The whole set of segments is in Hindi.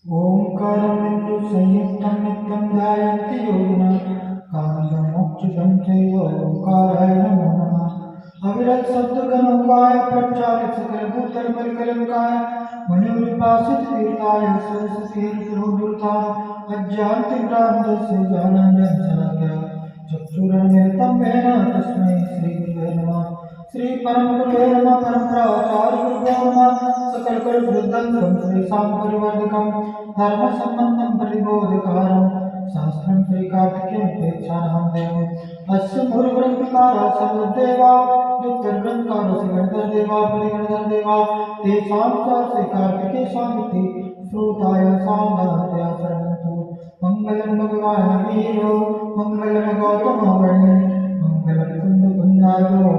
ओंकारं संयुक्तं नित्यं ध्यायन्ति योगिनः काममोक्षदं चैव ओंकाराय नमो नमः। अविरत शब्दगणोकाय प्रचारित सकलभूतलकलकलकाय मणिउपासित तीर्थाय सरस्वतीर्थिरोद्धृता अज्ञानतिभ्रान्तस्य ज्ञानाञ्जनशलाकया चक्षुरुन्मिलितं येन तस्मै श्रीगुरुवे नमः। श्री परम गुरुवे नमः। परम्पराचार्य गुरुवे नमः। सकलकलवृद्धं श्रीशां परिवर्धकं धर्म संबंधं परिबोधकारं शास्त्रं श्रीकार्तिकेयं प्रेक्षाणां देवम् अस्य मूलग्रन्थकारः सर्वदेवा द्वितीयग्रन्थकारः श्रीगणधरदेवा परिगणधरदेवा तेषां च श्रीकार्तिकेय स्वामिति श्रोताय सावधानतया शृण्वन्तु। मङ्गलं भगवान् वीरो मङ्गलं गौतमवर्णे मङ्गलं कुन्दकुञ्जायो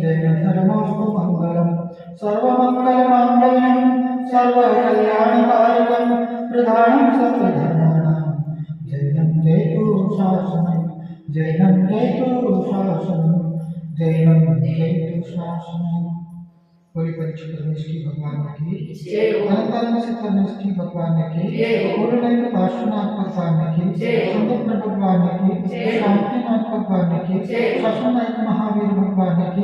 जैनधर्मोऽस्तु मङ्गलम्। सर्वमङ्गलमाङ्गल्यं सर्वकल्याणकारकं प्रधानं सर्वधर्माणां जैनं जयतु शासनं जैनं जयतु शासनं जैनं जयतु शासनं। बोली परीक्षित परमेश की भगवान की अनंत से परमेश की भगवान की पूर्णैक भाष्यनाथ भगवान की संदीप भगवान की शांतिनाथ भगवान की शशनायक महावीर भगवान की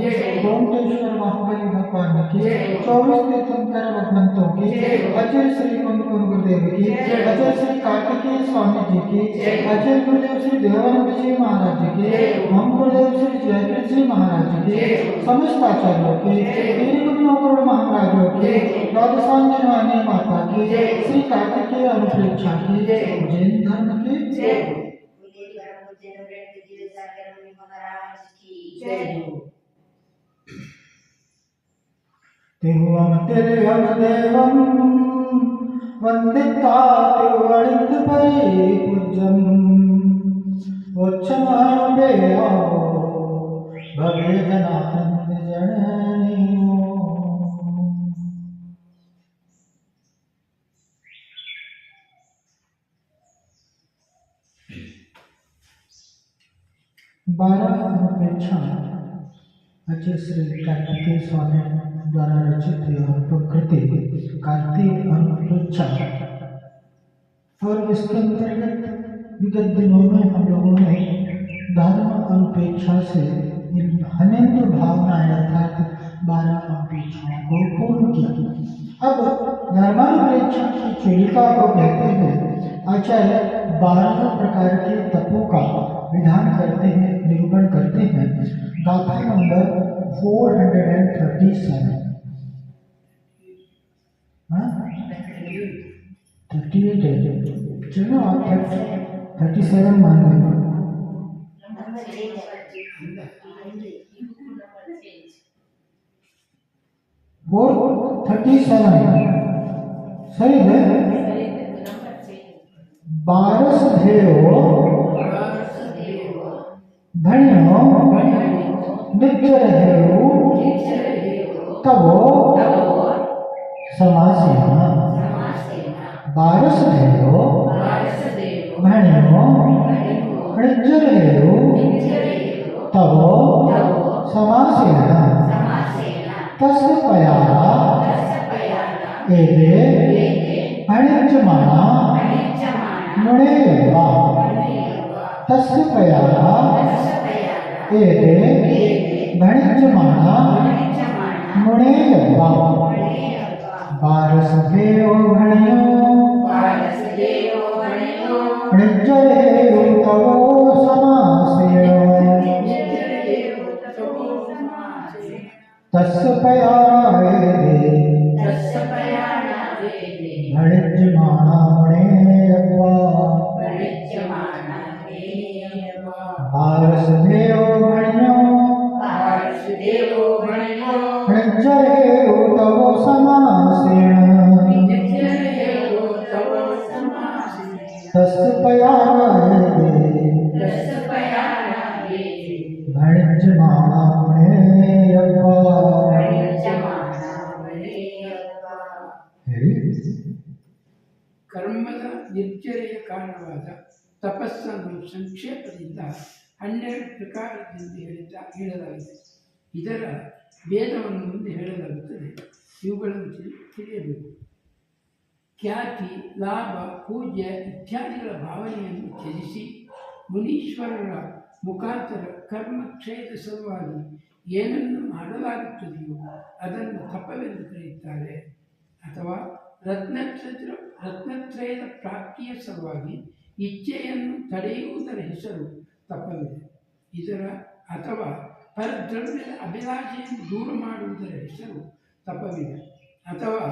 ओमकेश्वर महाबली भगवान की 24 तीर्थंकर भगवंतों की अजय श्री कुंद गुरुदेव की अजय श्री कार्तिकेय स्वामी जी की अजय गुरुदेव श्री देवानंद जी महाराज की हम गुरुदेव श्री जयकृष्ण जी महाराज की समस्त आचार्यों की करोड़ महाराजों की द्वादशांजनवाणी माता की श्री कार्तिकेय अनुप्रेक्षा की जैन धर्म की तेहुम तेहम देवम वंदिता तेवणित परिपूज्यम वक्षमाण देवा भवे जनानंद जननी। बारह अनुप्रेक्षा अजय श्री कार्तिकेय स्वामी द्वारा रचित यह प्रकृति कार्तिक अनुप्रेक्षा और इसके अंतर्गत विगत दिनों में हम लोगों ने धर्म अनुप्रेक्षा से हनेन्द्र भावना अर्थात 12 अनुप्रेक्षाओं को पूर्ण किया। अब धर्मानुप्रेक्षा की चूलिका को कहते हैं। आचार्य 12 प्रकार के तपों का विधान करते हैं, निरूपण करते हैं। गाथा नंबर 437 38 है। चलो आप 37 मान लेंगे। 437 सही है। 12 धेयो धन्यो नित्य रहेऊ तवो समासेना 12 धेयो धन्यो नित्य रहेऊ तवो समासेना तस्य पयारा एदे अनित्यमाना मुनेयवा तस्य पयारा एदे अनित्यमाना मुनेयवा 12 धेयो निज्जरेयो तवो समासेन तस्य पयारा एदे भणिज्यमाना मुनेयवा 12 धेयो निज्जरेयो तवो समासेन तस्य पयारा एदे भणिज्यमाना मुनेयवा। ಕರ್ಮದ ನಿರ್ಜರೆಯ ಕಾರಣವಾದ ತಪಸ್ಸನ್ನು ಸಂಕ್ಷೇಪದಿಂದ 12 ಪ್ರಕಾರದಿಂದ ಹೇಳಲಾಗಿದೆ. ಇದರ ಭೇದವನ್ನು ಮುಂದೆ ಹೇಳಲಾಗುತ್ತದೆ. ಇವುಗಳನ್ನು ತಿಳಿಯಬೇಕು. ಖ್ಯಾತಿ, ಲಾಭ, ಪೂಜ್ಯ ಇತ್ಯಾದಿಗಳ ಭಾವನೆಯನ್ನು ತ್ಯಜಿಸಿ ಮುನೀಶ್ವರರ ಮುಖಾಂತರ ಕರ್ಮಕ್ಷಯದ ಸಲುವಾಗಿ ಏನನ್ನು ಮಾಡಲಾಗುತ್ತದೆಯೋ ಅದನ್ನು ತಪವೆಂದು ಕರೆಯುತ್ತಾರೆ. ಅಥವಾ ರತ್ನತ್ರಯದ ಪ್ರಾಪ್ತಿಯ ಸಲುವಾಗಿ ಇಚ್ಛೆಯನ್ನು ತಡೆಯುವುದರ ಹೆಸರು ತಪವಿದೆ. ಅಥವಾ ಪರದ್ರವ್ಯದ ಅಭಿಲಾಷೆಯನ್ನು ದೂರ ಮಾಡುವುದರ ಹೆಸರು ತಪವಿದೆ. ಅಥವಾ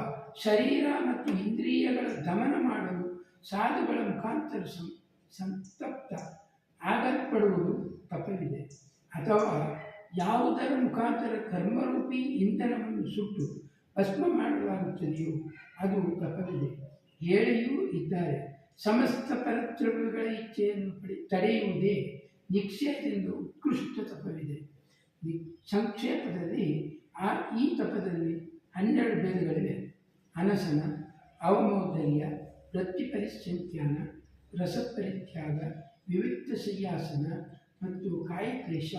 ಶರೀರ ಮತ್ತು ಇಂದ್ರಿಯಗಳ ದಮನ ಮಾಡಲು ಸಾಧುಗಳ ಮುಖಾಂತರ ಸಂತಪ್ತ ಆಗಲ್ಪಡುವುದು ತಪವಿದೆ. ಅಥವಾ ಯಾವುದರ ಮುಖಾಂತರ ಕರ್ಮರೂಪಿ ಇಂಧನವನ್ನು ಸುಟ್ಟು ಭಸ್ಮ ಮಾಡಲಾಗುತ್ತದೆಯೋ ಅದು ತಪವಿದೆ. ಹೇಳಿಯೂ ಇದ್ದಾರೆ, ಸಮಸ್ತ ಪರದ್ರವ್ಯಗಳ ಇಚ್ಛೆಯನ್ನು ತಡೆಯುವುದೇ ನಿಕ್ಷೇಪದಿಂದ ಉತ್ಕೃಷ್ಟ ತಪವಿದೆ. ಸಂಕ್ಷೇಪದಲ್ಲಿ ಈ ತಪದಲ್ಲಿ 12 ಭೇದಗಳಿವೆ. ಅನಸನ, ಅವಮೌದರ್ಯ, ವೃತ್ತಿಪರಿಸಂಖ್ಯಾನ, ರಸಪರಿತ್ಯಾಗ, ವಿವಿಕ್ತ ಶಯ್ಯಾಸನ ಮತ್ತು ಕಾಯಕ್ಲೇಶ.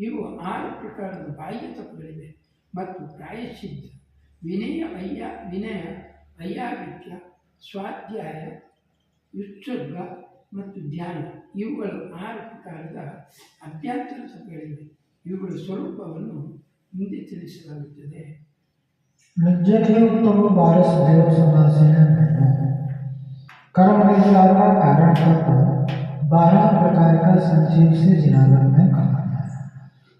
ಇವು 6 ಪ್ರಕಾರದ ಬಾಹ್ಯ ತಪಗಳಿವೆ. ಮತ್ತು ಪ್ರಾಯಶ್ಚಿತ್ತ, ವಿನಯ, ವೈಯಾವಿಕ್ಯ, ಸ್ವಾಧ್ಯಾಯ, ಉತ್ಸರ್ಗ ಮತ್ತು ಧ್ಯಾನ ಇವುಗಳು 6 ಪ್ರಕಾರದ ಅಭ್ಯಂತರ ತಪಗಳಿವೆ. ಇವುಗಳ ಸ್ವರೂಪವನ್ನು ಮುಂದೆ ತಿಳಿಸಲಾಗುತ್ತದೆ. उत्तम 12 देव समासेन कर्म विचार का कारण तप 12 प्रकार का संक्षेप से जिनागम में कहा है।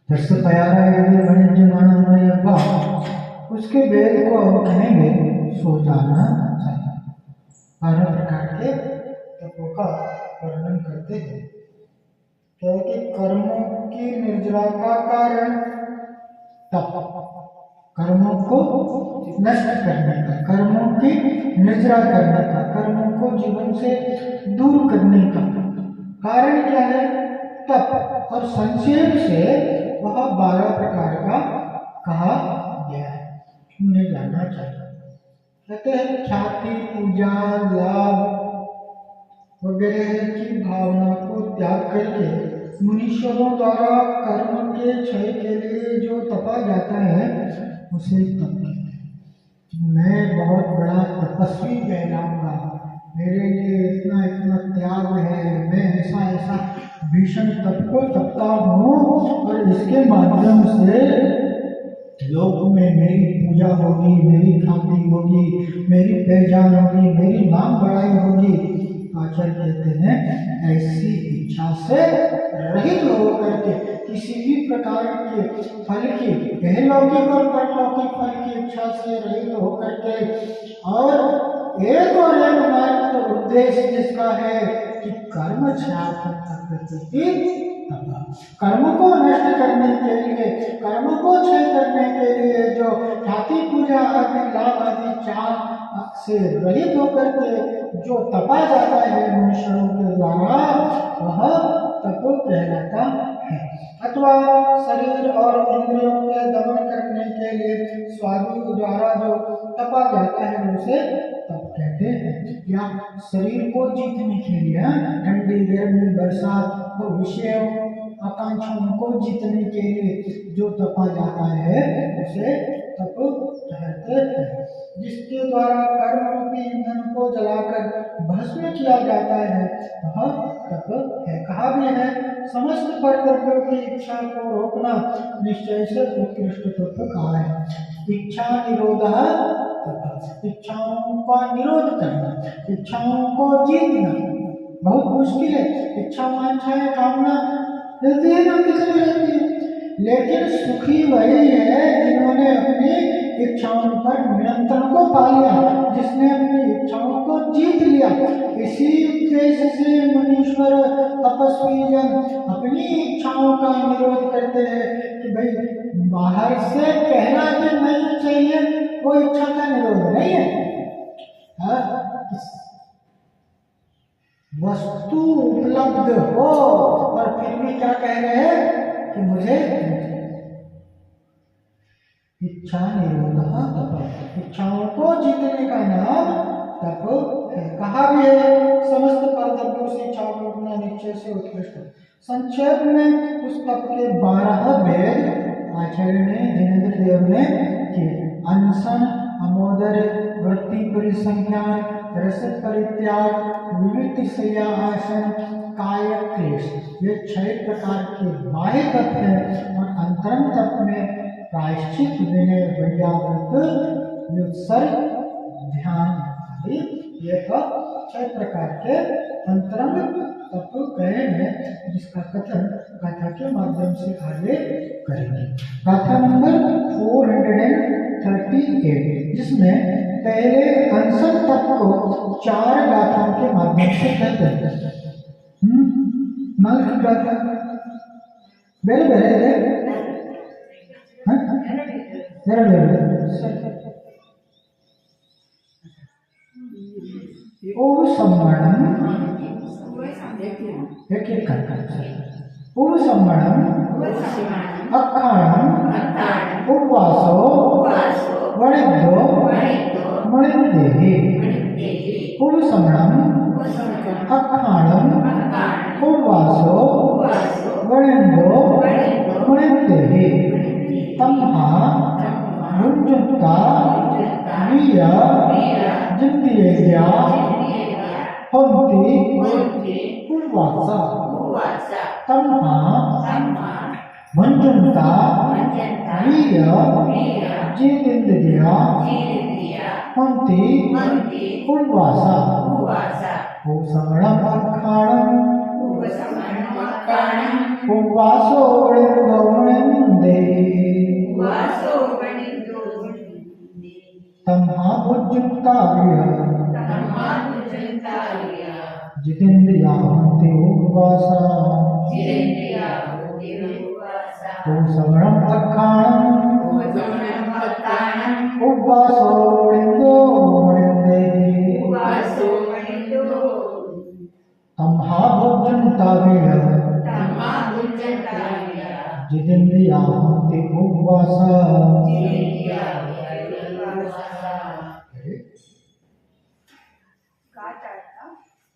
दस प्यारा यदि वाणिज्य मानव उसके वेद को हम कहेंगे सो जाना चाहिए। 12 प्रकार के तपों का वर्णन करते हैं क्योंकि कर्मों की निर्जरा का कारण तप, कर्मों को नष्ट करने का, कर्मों की निर्जरा करने का, कर्मों को जीवन से दूर करने का कारण क्या है? तप। और संक्षेप से वह 12 प्रकार का कहा गया है, उन्हें जानना चाहिए। कहते हैं ख्याति, पूजा, लाभ वगैरह की भावना को त्याग करके मुनीश्वरों द्वारा कर्म के क्षय के लिए जो तपा जाता है उसे तप कहते हैं। मैं बहुत बड़ा तपस्वी कहलाऊंगा, मेरे लिए इतना इतना त्याग है, मैं ऐसा ऐसा भीषण तप को तपता हूँ और इसके माध्यम से लोक में मेरी पूजा होगी, मेरी ख्याति होगी, मेरी पहचान होगी, मेरी नाम बढ़ाई होगी। आचार्य कहते हैं ऐसी इच्छा से रहित होकर के किसी भी प्रकार के फल की, इहलौकिक और परलौकिक फल की इच्छा से रहित होकर के और एक मात्र उद्देश्य जिसका है कि कर्म कर्म को नष्ट करने के लिए, कर्म को क्षय करने के लिए जो ख्याति, पूजा आदि, लाभ आदि चार से रहित होकर के जो तपा जाता है मनुष्यों के द्वारा वह तप कहलाता है। अथवा शरीर और इंद्रियों के दमन करने के लिए स्वादु द्वारा जो तपा जाता है उसे तप कहते हैं। या शरीर को जीतने के लिए ठंडी, गर्मी, बरसात और विषयों आकांक्षाओं को जीतने के लिए जो तपा जाता है उसे तप कहते हैं। जिसके द्वारा कर्म रूपी ईंधन को जलाकर भस्म किया जाता है वह तप है। कहा भी है समस्त कर्तव्यों की इच्छा को रोकना निश्चय से उत्कृष्ट तप कहा है। इच्छा निरोध तप, इच्छाओं का निरोध करना, इच्छाओं को जीतना बहुत मुश्किल है। इच्छा, वांछाएं, कामना रहती है ना, किसी रहती है, लेकिन सुखी वही है जिन्होंने अपनी इच्छाओं पर नियंत्रण को पा लिया, जिसने अपनी इच्छाओं को जीत लिया। इसी उद्देश्य से मुनीश्वर तपस्वी जन अपनी इच्छाओं का निरोध करते हैं कि भाई बाहर से कहना कि नहीं चाहिए वो इच्छा का निरोध नहीं है। वस्तु उपलब्ध हो और फिर भी क्या कह रहे हैं कि मुझे इच्छा निरोध तप, इच्छाओं को जीतने का नाम तप है। कहा भी है समस्त कर्तव्यों से इच्छाओं को रोकना निश्चय से उत्कृष्ट। संक्षेप में उस तप के 12 भेद आचार्य ने, जिनेंद्र देव ने किए। अनशन, अमोदर वृत्ति परिसंख्या रस परित्याग विविध शय्या आसन काय क्लेश, ये 6 प्रकार के बाह्य तत्व हैं और अंतरंग तत्व में प्रायश्चित विनय वैयाव्रत व्युत्सर्ग ध्यान आदि ये 6 प्रकार के अंतरंग तत्व गए हैं, जिसका कथन गाथा के माध्यम से आगे करेंगे। गाथा नंबर 438, जिसमें पहले अंशक तत्व को 4 गाथाओं के माध्यम से कहते हैं। नाल्क गाथा ಬೇರೆ ಬೇರೆ ಇದೆ ओ सम्मणम एक ओ सम्मणम अखाणम उपवासो वणिद्यो मणिदेहि ओ सम्मणम अखाणम उपवासो वणिद्यो मणिदेहि तम्हा मुंजुक्ता वीय जिंदिया होंति उपवासा तम्हा मुंजुक्ता वीय जिंदिया होंति उपवासा ओ समणम अखाणम उपवासो वणिद्यो तम्हा भुज्युक्ता जितेन्द्रिया होते उपवासा तो समणम अखाणम उपवासो वणिद्यो तम्हा भुज्युक्ता जितेन्द्रिया होते उपवासा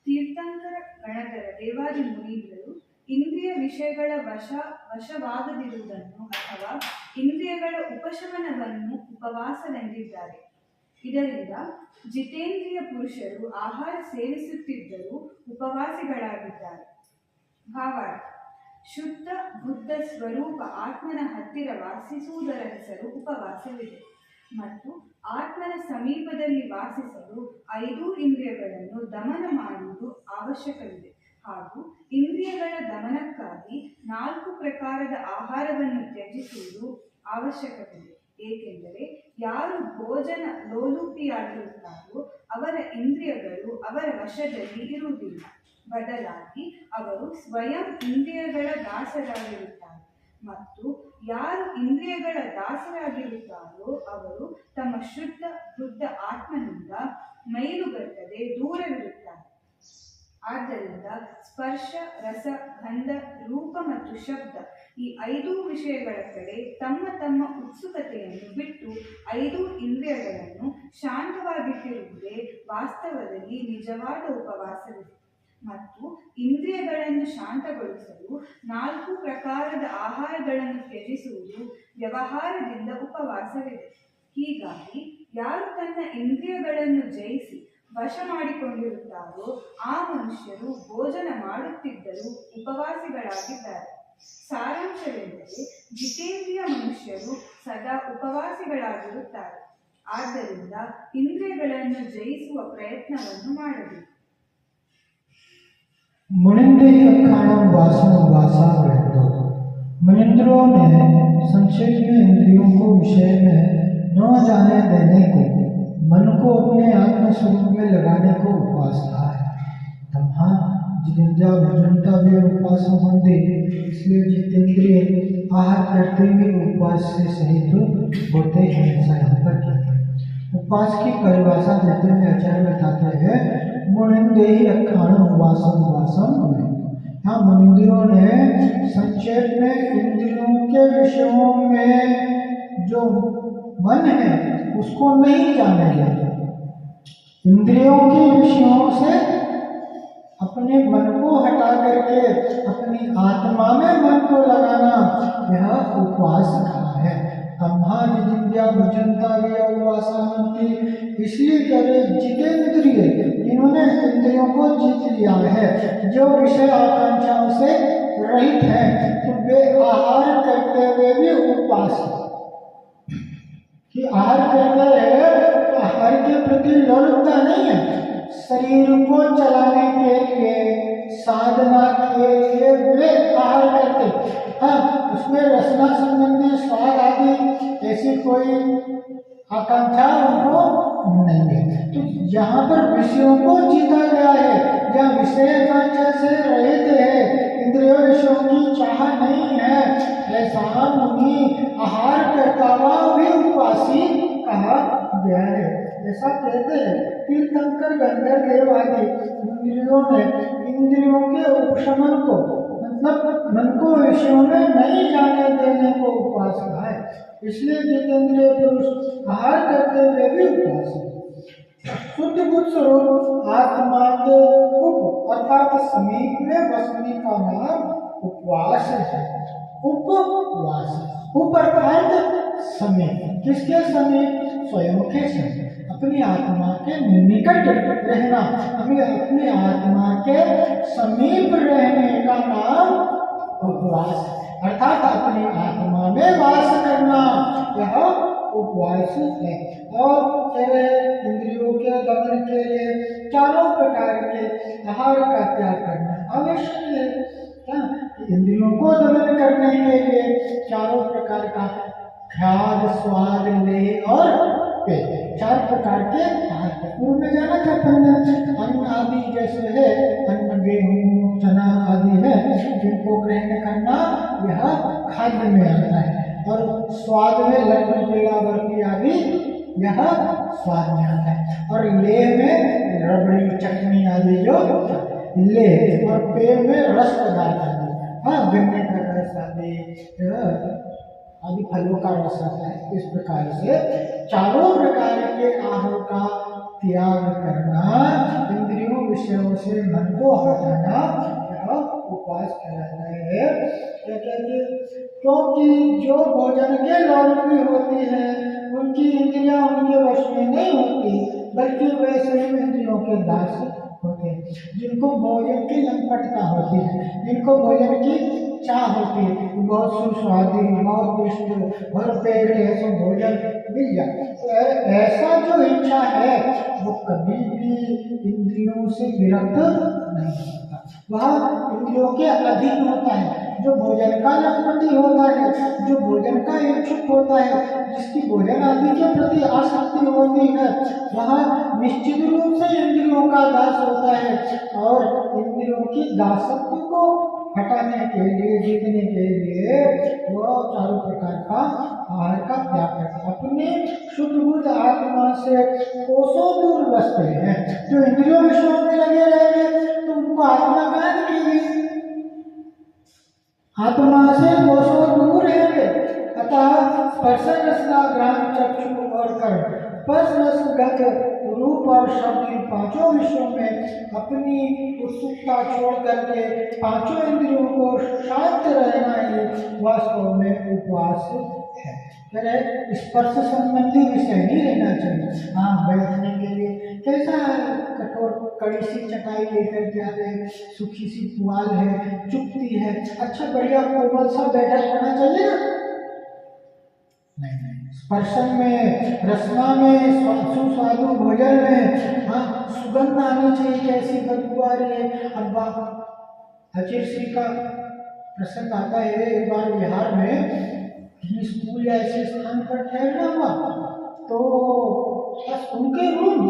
ತೀರ್ಥಂಕರ ಗಣಧರ ದೇವಾದಿ ಮುನೀಂದ್ರರು ಇಂದ್ರಿಯ ವಿಷಯಗಳ ವಶವಾಗದಿರುವುದನ್ನು ಅಥವಾ ಇಂದ್ರಿಯಗಳ ಉಪಶಮನವನ್ನು ಉಪವಾಸವೆಂದಿದ್ದಾರೆ. ಇದರಿಂದ ಜಿತೇಂದ್ರಿಯ ಪುರುಷರು ಆಹಾರ ಸೇವಿಸುತ್ತಿದ್ದರೂ ಉಪವಾಸಿಗಳಾಗಿದ್ದಾರೆ. ಭಾವಾರ್ಥ: ಶುದ್ಧ ಬುದ್ಧ ಸ್ವರೂಪ ಆತ್ಮನ ಹತ್ತಿರ ವಾಸಿಸುವುದರ ಹೆಸರು ಉಪವಾಸವಿದೆ ಮತ್ತು ಆತ್ಮನ ಸಮೀಪದಲ್ಲಿ ವಾಸಿಸಲು 5 ಇಂದ್ರಿಯಗಳನ್ನು ದಮನ ಮಾಡುವುದು ಅವಶ್ಯಕವಿದೆ ಹಾಗೂ ಇಂದ್ರಿಯಗಳ ದಮನಕ್ಕಾಗಿ 4 ಪ್ರಕಾರದ ಆಹಾರವನ್ನು ತ್ಯಜಿಸುವುದು ಅವಶ್ಯಕವಿದೆ. ಏಕೆಂದರೆ ಯಾರು ಭೋಜನ ಲೋಲುಪಿಯಾಗಿರುತ್ತಾರೋ ಅವರ ಇಂದ್ರಿಯಗಳು ಅವರ ವಶದಲ್ಲಿ ಇರುವುದಿಲ್ಲ, ಬದಲಾಗಿ ಅವರು ಸ್ವಯಂ ಇಂದ್ರಿಯಗಳ ದಾಸರಾಗಿರುತ್ತಾರೆ. ಮತ್ತು ಯಾರು ಇಂದ್ರಿಯಗಳ ದಾಸರಾಗಿರುತ್ತಾರೋ ಅವರು ತಮ್ಮ ಶುದ್ಧ ಬುದ್ಧ ಆತ್ಮನಿಂದ ಮೈಲುಗಟ್ಟದೆ ದೂರವಿರುತ್ತಾರೆ. ಆದ್ದರಿಂದ ಸ್ಪರ್ಶ, ರಸ, ಗಂಧ, ರೂಪ ಮತ್ತು ಶಬ್ದ ಈ 5 ವಿಷಯಗಳ ಕಡೆ ತಮ್ಮ ತಮ್ಮ ಉತ್ಸುಕತೆಯನ್ನು ಬಿಟ್ಟು 5 ಇಂದ್ರಿಯಗಳನ್ನು ಶಾಂತವಾಗಿಟ್ಟಿರುವುದೇ ವಾಸ್ತವದಲ್ಲಿ ನಿಜವಾದ ಉಪವಾಸವಿದೆ. ಮತ್ತು ಇಂದ್ರಿಯಗಳನ್ನು ಶಾಂತಗೊಳಿಸಲು 4 ಪ್ರಕಾರದ ಆಹಾರಗಳನ್ನು ತ್ಯಜಿಸುವುದು ವ್ಯವಹಾರದಿಂದ ಉಪವಾಸವಿದೆ. ಹೀಗಾಗಿ ಯಾರು ತನ್ನ ಇಂದ್ರಿಯಗಳನ್ನು ಜಯಿಸಿ ವಶ ಮಾಡಿಕೊಂಡಿರುತ್ತಾರೋ ಆ ಮನುಷ್ಯರು ಭೋಜನ ಮಾಡುತ್ತಿದ್ದರೂ ಉಪವಾಸಿಗಳಾಗಿದ್ದಾರೆ. ಸಾರಾಂಶವೆಂದರೆ ಜಿತೇಂದ್ರಿಯ ಮನುಷ್ಯರು ಸದಾ ಉಪವಾಸಿಗಳಾಗಿರುತ್ತಾರೆ. ಆದ್ದರಿಂದ ಇಂದ್ರಿಯಗಳನ್ನು ಜಯಿಸುವ ಪ್ರಯತ್ನವನ್ನು ಮಾಡಬೇಕು. मुनिंद्र अखाणम वासो वासा वृद्धो, मुनिंद्रों ने संक्षेप में इंद्रियों को विषय में न जाने देने को, मन को अपने आत्म स्वरूप में लगाने को उपवास कहा है। तम्हा जितेंद्रिया भजनता भी उपवास संबंधी, इसलिए जितेंद्रिय आहार करते हुए उपवास से सहित होते हैं। ऐसा यहाँ पर क्या है? उपवास की परिभाषा देते हुए आचार्य बताते हैं मुनिंद्रिय अखाणम वासम वासम। यहाँ मुनिंद्रियों ने संक्षेप में इंद्रियों के विषयों में जो मन है उसको नहीं जाने दिया। इंद्रियों के विषयों से अपने मन को हटा करके अपनी आत्मा में मन को लगाना, यह उपवास कहा है। तम्हा विद्या भुजंता वासामंती। इसलिए कह रहे जितेंद्रिय, इन्होंने इंद्रियों को जीत लिया है, जो विषय आकांक्षाओं से रहित है, तो वे आहार करते हुए भी उपवास कि आहार कर रहे हैं तो आहार के प्रति लोलुपता नहीं है, शरीर को चलाने के लिए, साधना के लिए वे आहार करते। हाँ, उसमें रसना संबंधी स्वाद आदि ऐसी कोई आकांक्षा उनको नहीं है। तो यहाँ पर विषयों को जीता गया है, जहाँ विषय आकांक्षा से रहित है, इंद्रियों विषयों की चाह नहीं है, ऐसा मुनि आहार करता हुआ भी उपवासी कहा गया है। ऐसा कहते हैं तीर्थंकर गंधर्व देव आदि इंद्रियों ने इंद्रियों के उपशमन को, मतलब मन को विषयों में नहीं जाने देने को उपवास कहा है। इसलिए जितेंद्रिय पुरुष आहार करते हुए भी उपवास है। शुद्ध बुद्ध स्वरूप आत्मा के उप अर्थात समीप में बसने का नाम उपवास है। उपवास, उप अर्थात समीप, किसके समीप? स्वयं के समीप, अपनी आत्मा के निकट रहना, हमें अपनी आत्मा के समीप रहने का नाम उपवास, अर्थात अपनी आत्मा में वास करना, यह उपवास है। और तेरे इंद्रियों के दमन के लिए चारों प्रकार के आहार का त्याग करना आवश्यक है। क्या? इंद्रियों को दमन करने के लिए चारों प्रकार का ख्याल, स्वाद, लेह और पेय, चार प्रकार के आहार के पूर्व में जाना था। अन्न आदि जैसे है, अन्न, गेहूं, चना आदि है, जिनको ग्रहण करना यह खाद्य में आता है। और स्वाद में लड्डू, पेड़ा, बर्फी आदि यह स्वाद में आता है। और लेह में रबड़ी, चटनी आदि जो लेह, और पेय में रस पदार्थ आदि, हाँ, गन्ने का रस आदि फलों का रस आता है। इस प्रकार से चारों प्रकार के आहार का त्याग करना, इंद्रियों विषयों से मन को हटाना, यह उपवास कहलाता है। क्योंकि जो भोजन के लोलुपी होती है, उनकी इंद्रियां उनके वश में नहीं होती, बल्कि वे स्वयं इंद्रियों के दास होते हैं। जिनको भोजन की लंपटता होती है, जिनको भोजन की चाह होती है, बहुत सुस्वादी, बहुत दिष्ट, भर पेट ऐसा भोजन मिल जाए, तो ऐसा जो इच्छा है वो कभी भी इंद्रियों से विरक्त नहीं होता, वह इंद्रियों के अधीन होता है। जो भोजन का लंपटी होता है, जो भोजन का इच्छुक होता है, जिसकी भोजन आदि के प्रति आसक्ति होती है, वह निश्चित रूप से इंद्रियों का दास होता है। और इंद्रियों की दासत्व को हटाने के लिए, जीतने के लिए वह चारों प्रकार का आहार का त्याग करते हैं। अपने शुद्ध बुद्ध आत्मा से कोसों दूर बसते हैं। जो इंद्रियों विषयों में लगे रहेंगे तो उनको आत्मा कहाँ दिखेगी? आत्मा से कोसों दूर रहेंगे। अतः स्पर्श, रसना, घ्राण, चक्षु और कर्म, स्पर्श, रस, गंध, रूप और शब्द, इन पांचों विषयों में अपनी उत्सुकता छोड़ करके पांचों इंद्रियों को शांत रहना ही वास्तव में उपवास है। स्पर्श संबंधी विषय नहीं रहना चाहिए। हाँ, बैठने के लिए कैसा कठोर कड़ी सी चटाई लेकर के आते हैं, सूखी सी पुआल है, चुपती है, अच्छा बढ़िया कोमल सा बैठक होना चाहिए ना? नहीं, स्पर्शन में, रसना में, सुस्वादु भोजन में, हाँ, सुगंध आनी चाहिए, कैसी बदबू आ रही है। अब हजीर श्री का प्रसंग आता है, एक बार बिहार में स्कूल या ऐसे स्थान पर ठहरना हुआ, तो बस उनके रूम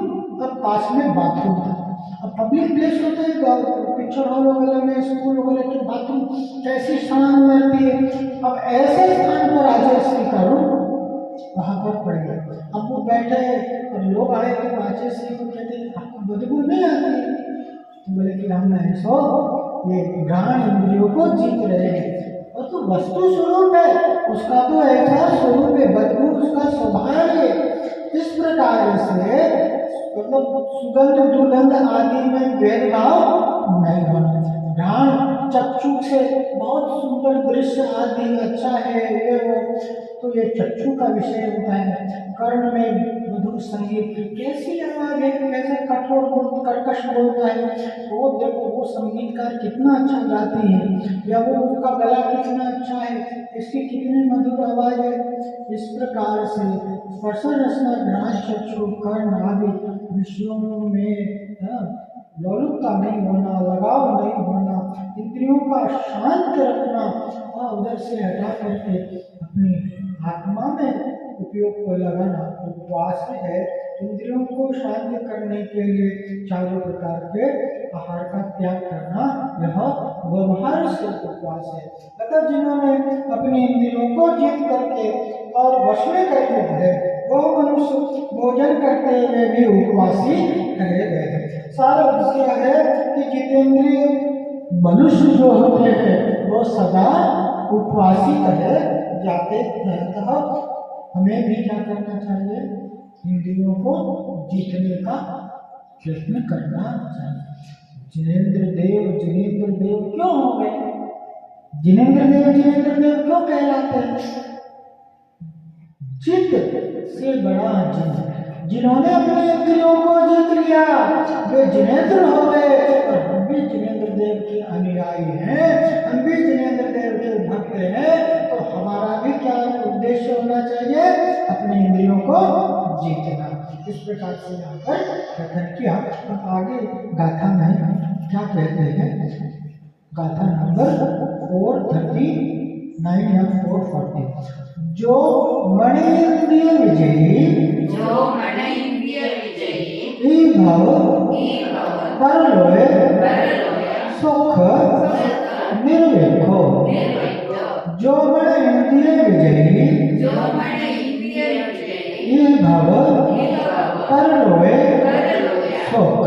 और पास में बाथरूम था। अब पब्लिक प्लेस होते हैं, पिक्चर हॉल वगैरह में, स्कूल वगैरह के बाथरूम कैसी स्थान मिलती है। अब ऐसे स्थान पर राजश्री का रूम वहाँ पर पड़ गया। अब वो बैठे और लोग आए तो राजश्री को कहते आपको बदबू नहीं आती? तो बोले कि हम ऐसो ये घ्राण इंद्रियों को जीत रहे हैं। और तो वस्तु स्वरूप है, उसका तो ऐसा स्वरूप है, बदबू उसका स्वभाव है। इस प्रकार से मतलब सुगंध, दुर्गंध आदि में भेदभाव नहीं होना। घ्राण चक्षु से बहुत सुंदर सुंदर दृश्य आदि अच्छा है ये वो, तो ये चक्षु का विषय होता है। कर्ण में मधुर संगीत, कैसी आवाज है, कैसे कठोर कर्कश बोलता है, वो देखो वो संगीतकार कितना अच्छा गाती है, या वो उसका गला कितना अच्छा है, इसकी कितनी मधुर आवाज है। इस प्रकार से स्पर्श रसना घ्राण चक्षु कर्ण आदि विषयों में लोलुपता नहीं होना, लगाव नहीं होना, इंद्रियों का शांत रखना और उधर से हटा करके अपनी आत्मा में उपयोग को लगाना उपवास है। इंद्रियों को शांत करने के लिए चारों प्रकार के आहार का त्याग करना यह व्यवहार से उपवास है। अतः जिन्होंने अपने इंद्रियों को जीत करके और वश में कर लिया है वो मनुष्य भोजन करते हुए भी उपवासी ठहरे गए हैं। सारा विषय है कि जितेंद्रिय मनुष्य जो होते हैं वो सदा उपवासी कहे जाते हैं। अतः हमें भी क्या करना चाहिए, इंद्रियों को जीतने का प्रयत्न करना चाहिए। जिनेंद्र देव क्यों हो गए? जिनेंद्र देव क्यों कहलाते हैं? चित्त से बड़ा जिन्होंने अपने इंद्रियों को जीत लिया वे जिनेंद्र हो गए। और हम भी जिनेंद्र देव के अनुयायी हैं, हम भी जिनेंद्र देव के भक्त हैं, तो हमारा भी क्या उद्देश्य होना चाहिए, अपने इंद्रियों को जीतना। इस प्रकार से यहाँ पर कथन किया। अब आगे गाथा में क्या कहते हैं, गाथा नंबर 439 या 440। जो मन इंद्रिय विजयी भव परलोय सुख निर्वेखो। जो मन इंद्रिय विजयी भव परलोय सुख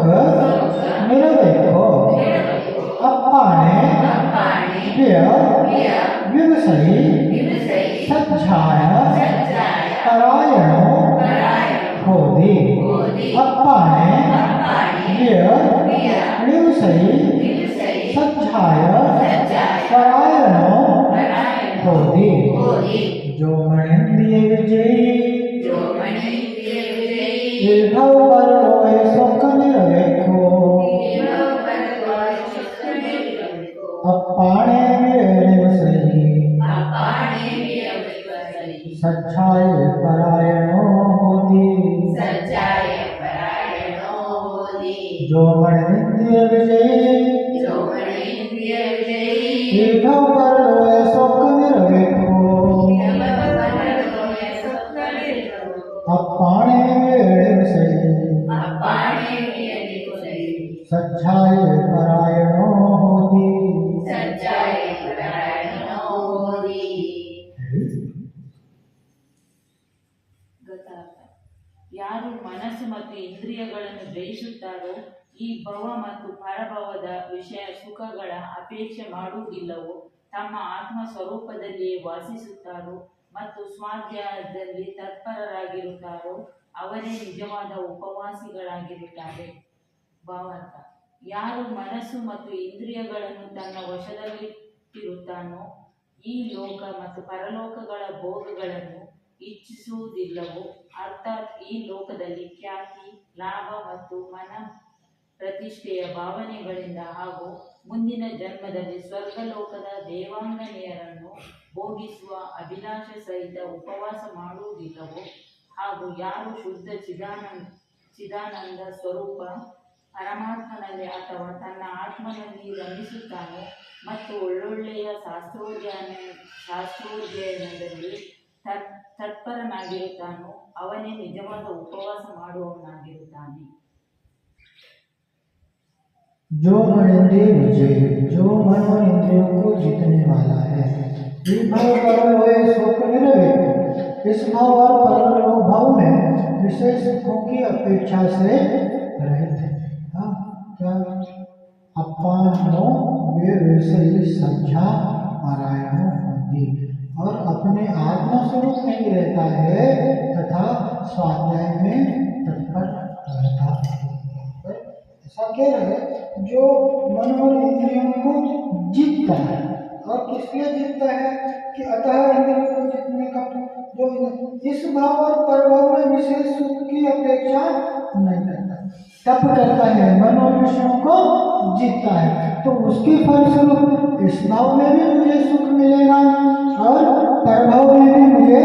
निर्वेखो। अपाने विवसहि सज्जाय परायणो होदि। अपाने विवसहि सज्जाय परायणो होदि। जो मनेन्द्रिय विजयी भव परलोय सुख निर्वेखो। अपाणे विवसहि सज्जाय परायणो होदि। जो मनेन्द्रिय विजयी भव परलोय सुख निर्वेखो। अपाणे विवसहि सज्जाय परायणो होदि। ಯಾರು ಮನಸ್ಸು ಮತ್ತು ಇಂದ್ರಿಯಗಳನ್ನು ಜಯಿಸುತ್ತಾರೋ ಈ ಭವ ಮತ್ತು ಪರಭವದ ವಿಷಯ ಸುಖಗಳ ಅಪೇಕ್ಷೆ ಮಾಡುವುದಿಲ್ಲವೋ, ತಮ್ಮ ಆತ್ಮ ಸ್ವರೂಪದಲ್ಲಿಯೇ ವಾಸಿಸುತ್ತಾರೋ ಮತ್ತು ಸ್ವಾಧ್ಯಾಯದಲ್ಲಿ ತತ್ಪರರಾಗಿರುತ್ತಾರೋ ಅವರೇ ನಿಜವಾದ ಉಪವಾಸಿಗಳಾಗಿರುತ್ತಾರೆ. ಭಾವಾರ್ಥ: ಯಾರು ಮನಸ್ಸು ಮತ್ತು ಇಂದ್ರಿಯಗಳನ್ನು ತನ್ನ ವಶದಲ್ಲಿಟ್ಟಿರುತ್ತಾನೋ, ಈ ಲೋಕ ಮತ್ತು ಪರಲೋಕಗಳ ಭೋಗಗಳನ್ನು ಇಚ್ಛಿಸುವುದಿಲ್ಲವೋ, ಅರ್ಥಾತ್ ಈ ಲೋಕದಲ್ಲಿ ಖ್ಯಾತಿ, ಲಾಭ ಮತ್ತು ಮನ ಪ್ರತಿಷ್ಠೆಯ ಭಾವನೆಗಳಿಂದ ಹಾಗೂ ಮುಂದಿನ ಜನ್ಮದಲ್ಲಿ ಸ್ವರ್ಗಲೋಕದ ದೇವಾಂಗನೆಯರನ್ನು ಭೋಗಿಸುವ ಅಭಿಲಾಷ ಸಹಿತ ಉಪವಾಸ ಮಾಡುವುದಿಲ್ಲವೋ, ಹಾಗೂ ಯಾರು ಶುದ್ಧ ಚಿದಾನಂದ ಸ್ವರೂಪ ಪರಮಾತ್ಮನಲ್ಲಿ ಅಥವಾ ತನ್ನ ಆತ್ಮನಲ್ಲಿ ರಮಿಸುತ್ತಾನೋ ಮತ್ತು ಒಳ್ಳೊಳ್ಳೆಯ ಶಾಸ್ತ್ರೋಧ್ಯಯನದಲ್ಲಿ ತತ್ಪರನಾಗಿರುತ್ತಾನೋ ಅವನೇ ನಿಜವಾದ ಉಪವಾಸ ಮಾಡುವವನಾಗಿರುತ್ತಾನೆ. जो मनेन्द्रिय विजयी, जो मन और इंद्रियों को जीतने वाला है, भव परलोय सुख निर्वेखो। इस भाव और परलोक भाव में विषय सुखों की अपेक्षा से रहित है। क्या अपानो विवसहि सज्जा परायणो होदि। और अपने आत्मा स्वरूप में ही रहता है तथा स्वाध्याय में तत्पर रहता है। ऐसा कह रहे जो मन और इंद्रियों को जीतता है और किस लिए जीतता है कि अतः इंद्रियों को जीतने का जो इस भाव और परभाव में विशेष सुख की अपेक्षा नहीं करता, तब करता है मन और विषयों को जीतता है, तो उसके फलस्वरूप इस भाव में भी मुझे सुख मिलेगा और परभाव में भी मुझे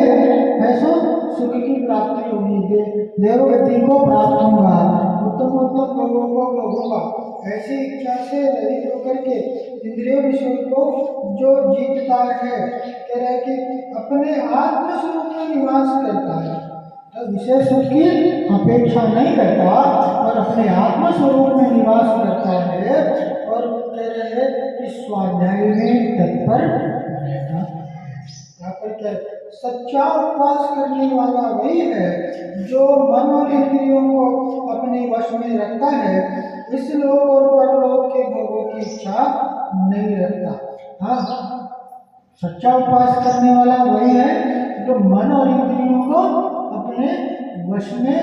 ऐसा सुख की प्राप्ति होगी, देवगति को प्राप्त होगा, उत्तम उत्तम लोगों को होगा। ऐसी इच्छा से रहित होकर के इंद्रिय विषयों को जो जीतता है, कह रहा है कि अपने आत्म स्वरूप में निवास करता है, तो विशेष सुख की अपेक्षा नहीं करता और अपने आत्म स्वरूप में निवास करता है, और कह रहे हैं कि स्वाध्याय में तत्पर रहता है। यहाँ पर क्या सच्चा उपवास करने वाला वही है जो मन और इंद्रियों को अपने वश में रखता है, इस लोक और परलोक के भोगों की इच्छा नहीं रखता। हाँ, सच्चा उपवास करने वाला वही है जो मन और इंद्रियों को अपने वश में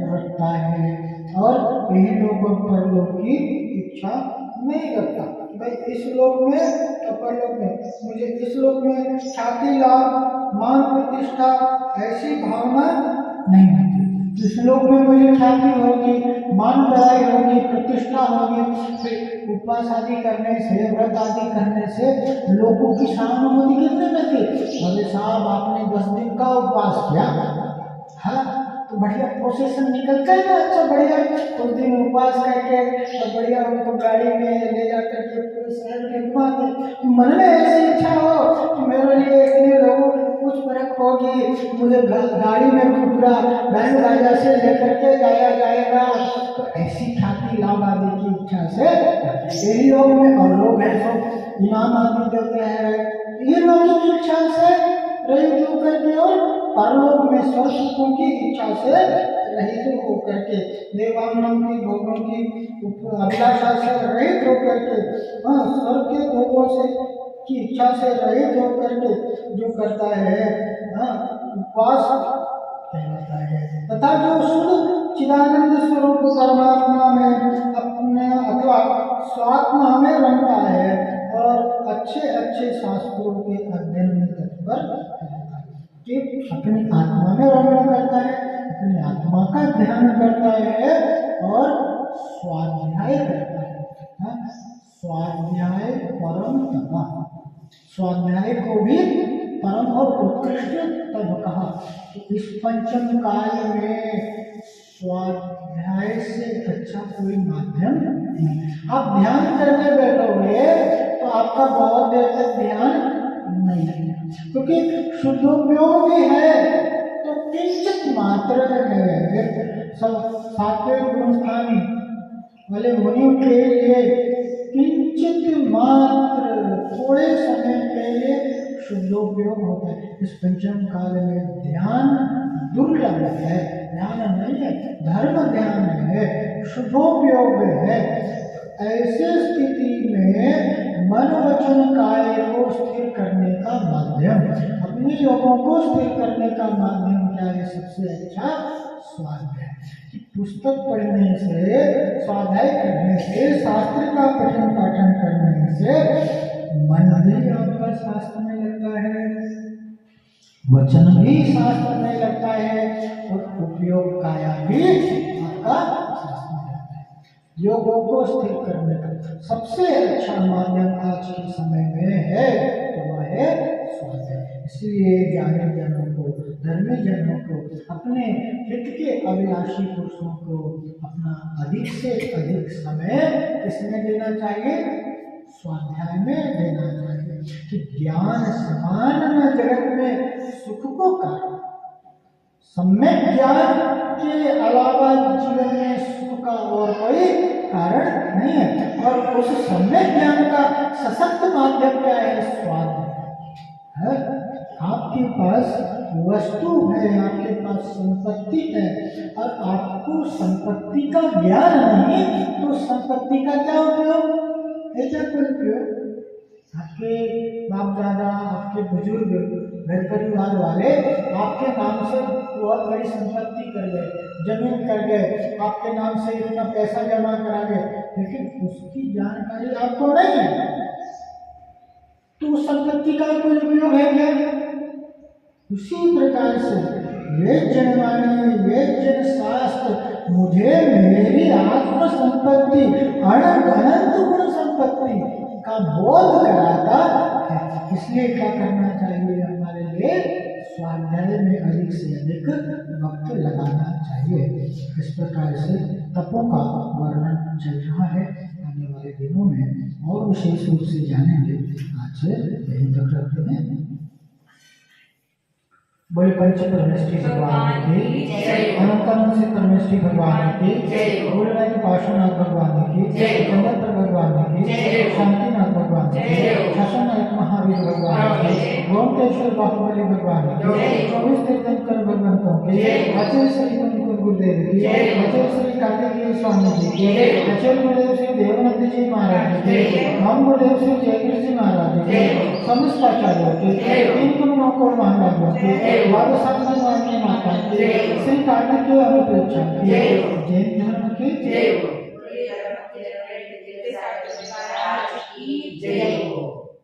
रखता है और यही लोक और परलोक की इच्छा नहीं रखता। भाई इस लोक में तो परलोक में मुझे इस लोक में ख्याति लाभ मान प्रतिष्ठा ऐसी भावना नहीं होती, इस लोक में मुझे ख्याति होगी, मान बड़ाई होगी, प्रतिष्ठा होगी, फिर उपवास आदि करने से, व्रत आदि करने से लोगों की सहानुभूति कितने में थी, अरे साहब आपने 10 दिन का उपवास किया, हाँ तो बढ़िया प्रोसेसन निकलता है ना, अच्छा बढ़िया उस दिन उपवास करके तो बढ़िया उनको गाड़ी में ले जा करके पूरे शहर में घुमा दे। मन में ऐसी इच्छा हो कि मेरे लिए इतने लोगों की कुछ फर्क होगी, मुझे गाड़ी में पूरा बैंड बाजा से लेकर के जाया जाएगा, तो ऐसी ख्याति लाभ आदि की इच्छा से यही लोग में और लोग हैं तो इनाम आदि देते हैं, ये लोगों की इच्छा से रहित होकर के और परलोक में स्वर्ग सुखों की इच्छा से रहित होकर के, देवानंद की भोगों की अभिलाषा से रहित होकर के, हाँ स्वर्ग के भोगों से की इच्छा से रहित होकर के जो करता है, हाँ उपवास कहलाता है। तथा जो शुद्ध चिदानंद स्वरूप परमात्मा में अपने अथवा स्वात्मा में रमता है और अच्छे अच्छे शास्त्रों के अध्ययन में तत्पर रहता है, कि अपनी आत्मा में रमण करता है, अपनी आत्मा का ध्यान करता है और स्वाध्याय करता है। हाँ? स्वाध्याय परम तप, स्वाध्याय को भी परम और उत्कृष्ट तब कहा कि इस पंचम काल में स्वाध्याय से अच्छा कोई माध्यम नहीं। आप ध्यान करने बैठोगे तो आपका बहुत देर तक ध्यान नहीं है, क्योंकि शुद्धोपयोग भी है तो किंचित मात्र है। सातवें गुणस्थानी वाले मुनियों के लिए किंचित मात्र थोड़े समय के लिए शुद्धोपयोग होता है। इस पंचम काल में ध्यान दुर्लभ है, ध्यान नहीं है, धर्म ध्यान है, शुद्धोपयोग है। ऐसे स्थिति में मन वचन काय को स्थिर करने का माध्यम, अपने योगों को स्थिर करने का माध्यम क्या है? सबसे अच्छा स्वाध्याय। पुस्तक पढ़ने से, स्वाध्याय करने से, शास्त्र का पठन पाठन करने से मन भी आपका शास्त्र में लगता है, वचन भी शास्त्र में लगता है और उपयोग काया भी आपका शास्त्र में लगता है। योगों को स्थिर करने का सबसे अच्छा माध्यम आज के समय में है तो वह है स्वाध्याय। इसलिए ज्ञानी जनों को, धर्मी जनों को, अपने हित के अभिलाषी पुरुषों को अपना अधिक से अधिक समय किसमें देना चाहिए? स्वाध्याय में देना चाहिए, कि ज्ञान समान न जगत में सुख को कारण। सम्यक ज्ञान के अलावा जीवन में सुख का और कोई कारण नहीं है, और उस सम्यक ज्ञान का सशक्त माध्यम क्या है? स्वाध्याय है। आपके पास वस्तु है, आपके पास संपत्ति है, और आपको संपत्ति का ज्ञान नहीं, तो संपत्ति का क्या उपयोग? ऐसा कोई उपयोग? आपके बाप दादा, आपके बुजुर्ग, घर परिवार वाले आपके नाम से बहुत बड़ी संपत्ति कर गए, जमीन कर गए, आपके नाम से इतना पैसा जमा करा गए, लेकिन उसकी जानकारी आपको नहीं है। तो उस संपत्ति का कोई उपयोग है क्या? उसी प्रकार से ये जनवाणी ये जन शास्त्र मुझे मेरी आत्म संपत्ति अनंत गुण संपत्ति का बोध कराता है। इसलिए क्या करना चाहिए हमारे लिए? स्वाध्याय में अधिक से अधिक वक्त लगाना चाहिए। इस प्रकार से तपों का वर्णन चल रहा है। आने वाले दिनों में और विशेष रूप से जानेंगे। आज से यही तक रखते हैं। बोले पंच परमेष्ठी भगवान की, अनंतानंद से परमेष्ठी भगवान की, बोलना की पार्श्वनाथ भगवान की, चंद्रपर भगवान की, शांतिनाथ भगवान की, शासननायक महावीर भगवान की, गोमतेश्वर बाहुबली भगवान की, 24 तीर्थंकर भगवंतों की, आचार्य श्री मुनिकुंज गुरुदेव की, आचार्य श्री कार्तिकेय स्वामी जी की, आचार्य गुरुदेव श्री देवनंद जी महाराज जी की, हम गुरुदेव श्री जयगिरि जी महाराज जी की, समस्त आचार्यों की, 3 गुरुओं को महाराजों की, वादशास्त्री माता की, श्री कार्तिकेय अनुप्रेक्षा की, जैन धर्म की जय हो। जय हो।